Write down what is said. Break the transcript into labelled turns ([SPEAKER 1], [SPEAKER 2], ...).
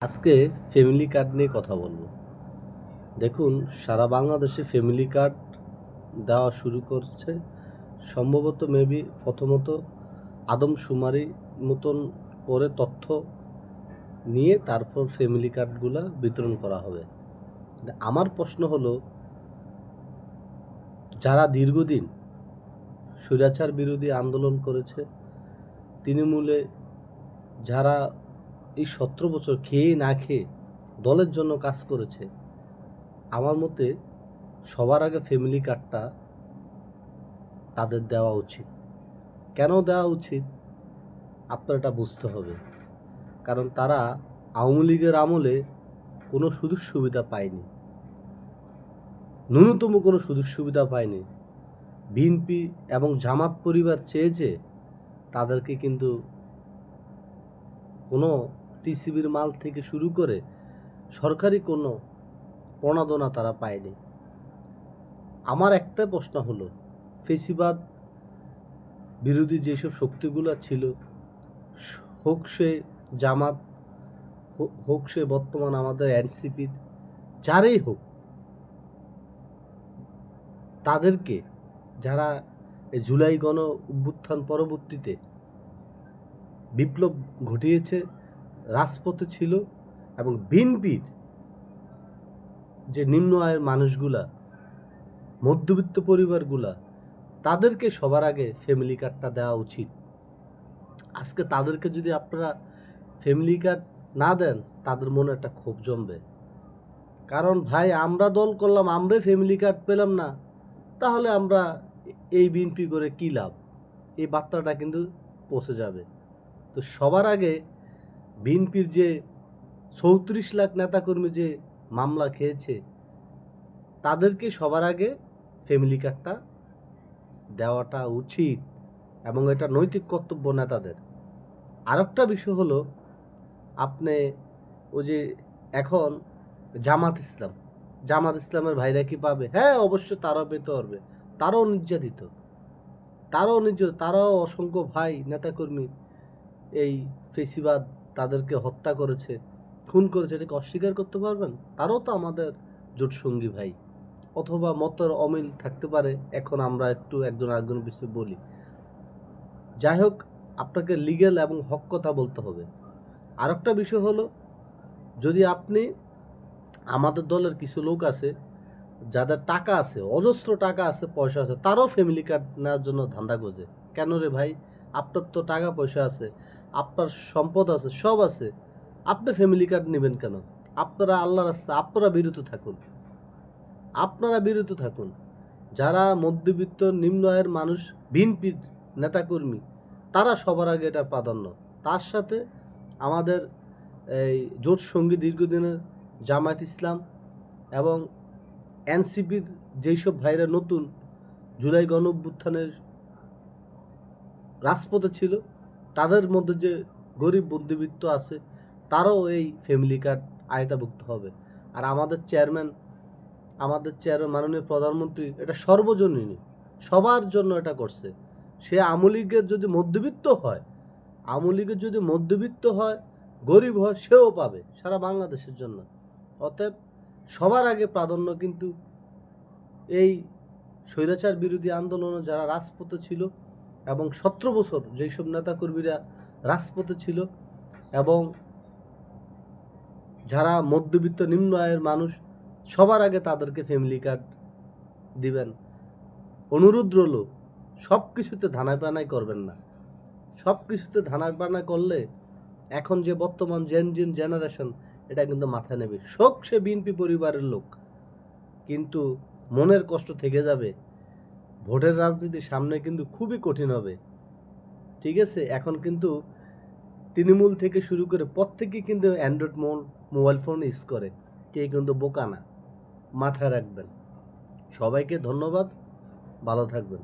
[SPEAKER 1] আজকে family card নিয়ে কথা বলবো। দেখুন, সারা বাংলাদেশে ফ্যামিলি কার্ড দেওয়া শুরু করছে। সম্ভবত মেবি প্রথমত আদমশুমারি মতন করে তথ্য নিয়ে তারপর ফ্যামিলি কার্ডগুলা বিতরণ করা হবে। আমার প্রশ্ন হলো, যারা দীর্ঘদিন স্বৈরাচার বিরোধী আন্দোলন করেছে, তৃণমূলে যারা এই 17 বছর খেয়ে না খেয়ে দলের জন্য কাজ করেছে, আমার মতে সবার আগে ফ্যামিলি কার্ডটা তাদের দেওয়া উচিত। কেন দেওয়া উচিত আপনার এটা বুঝতে হবে। কারণ তারা আওয়ামী লীগের আমলে কোনো সুযোগ সুবিধা পায়নি, ন্যূনতম কোনো সুযোগ সুবিধা পায়নি। বিএনপি এবং জামাত পরিবার চেয়েছে, তাদেরকে কিন্তু কোনো টিসিবির মাল থেকে শুরু করে সরকারি কোনো প্রণোদনা তারা পায়নি। আমার একটা প্রশ্ন হলো, ফেসিবাদ বিরোধী যেসব শক্তিগুলো ছিল, হোক সে জামাত, হোক সে বর্তমান আমাদের এনসিপির, যারাই হোক, তাদেরকে যারা এই জুলাই গণ অভ্যুত্থান পরবর্তীতে বিপ্লব ঘটিয়েছে, রাজপথে ছিল, এবং বিএনপির যে নিম্ন আয়ের মানুষগুলা, মধ্যবিত্ত পরিবারগুলা, তাদেরকে সবার আগে ফ্যামিলি কার্ডটা দেওয়া উচিত। আজকে তাদেরকে যদি আপনারা ফ্যামিলি কার্ড না দেন, তাদের মনে একটা ক্ষোভ জমবে। কারণ ভাই, আমরা দল করলাম, আমরাই ফ্যামিলি কার্ড পেলাম না, তাহলে আমরা এই বিএনপি করে কী লাভ? এই বার্তাটা কিন্তু পৌঁছে যাবে। তো সবার আগে বিএনপির যে ৩৪ লাখ নেতাকর্মী যে মামলা খেয়েছে, তাদেরকে সবার আগে ফ্যামিলি কার্ডটা দেওয়াটা উচিত, এবং এটা নৈতিক কর্তব্য নেতাদের। আরেকটা বিষয় হলো, আপনি ওই যে এখন জামাত ইসলামের ভাইরা কি পাবে? হ্যাঁ, অবশ্য তারাও পেতে পারবে। তারাও নির্যাতিত, তারাও অসংখ্য ভাই নেতাকর্মী এই ফেসিবাদ তাদেরকে হত্যা করেছে, খুন করেছে, এটাকে অস্বীকার করতে পারবেন? তারাও তো আমাদের জোটসঙ্গী ভাই। অথবা মতের অমিল থাকতে পারে, এখন আমরা একটু একজন আরেকজনের বিষয়ে বলি। যাই হোক, আপনাকে লিগ্যাল এবং হক কথা বলতে হবে। আরেকটা বিষয় হলো, যদি আপনি, আমাদের দলের কিছু লোক আছে যাদের টাকা আছে, অজস্র টাকা আছে, পয়সা আছে, তারাও ফ্যামিলি কার্ড নেওয়ার জন্য ধান্দা খোঁজে। কেন রে ভাই? আপনার তো টাকা পয়সা আছে, আপনার সম্পদ আছে, সব আছে, আপনি ফ্যামিলি কার্ড নেবেন কেন? আপনারা আল্লাহ রাস্তা, আপনারা বিরত থাকুন। যারা মধ্যবিত্ত নিম্ন আয়ের মানুষ, বিএনপির নেতাকর্মী, তারা সবার আগে এটা প্রাধান্য। তার সাথে আমাদের এই জোট সঙ্গী দীর্ঘদিনের জামায়াত ইসলাম এবং এনসিপির যেসব ভাইরা নতুন জুলাই গণ অভ্যুত্থানের রাজপথে ছিল, তাদের মধ্যে যে গরিব মধ্যবিত্ত আছে, তারাও এই ফ্যামিলি কার্ড আওতাভুক্ত হবে। আর আমাদের চেয়ারম্যান মাননীয় প্রধানমন্ত্রী এটা সর্বজনীন, সবার জন্য এটা করছে। সে আওয়ামী লীগের যদি মধ্যবিত্ত হয়, গরিব হয়, সেও পাবে সারা বাংলাদেশের জন্য। অতএব সবার আগে প্রাধান্য কিন্তু এই স্বৈরাচার বিরোধী আন্দোলনে যারা রাজপথে ছিল, এবং 17 বছর যেসব নেতাকর্মীরা রাজপথে ছিল, এবং যারা মধ্যবিত্ত নিম্ন আয়ের মানুষ, সবার আগে তাদেরকে ফ্যামিলি কার্ড দিবেন। অনুরোধ রইল, সব কিছুতে ধানাই করবেন না। সব কিছুতে ধানাই করলে এখন যে বর্তমান জেনারেশন, এটা কিন্তু মাথায় নেবে। শোক সে বিএনপি পরিবারের লোক, কিন্তু মনের কষ্ট থেকে যাবে। ভোটের রাজনীতি সামনে কিন্তু খুবই কঠিন হবে। ঠিক আছে, এখন কিন্তু তৃণমূল থেকে শুরু করে প্রত্যেকেই কিন্তু অ্যান্ড্রয়েড মোবাইল ফোন ইউজ করে, কে কিন্তু বোকা না, মাথায় রাখবেন। সবাইকে ধন্যবাদ, ভালো থাকবেন।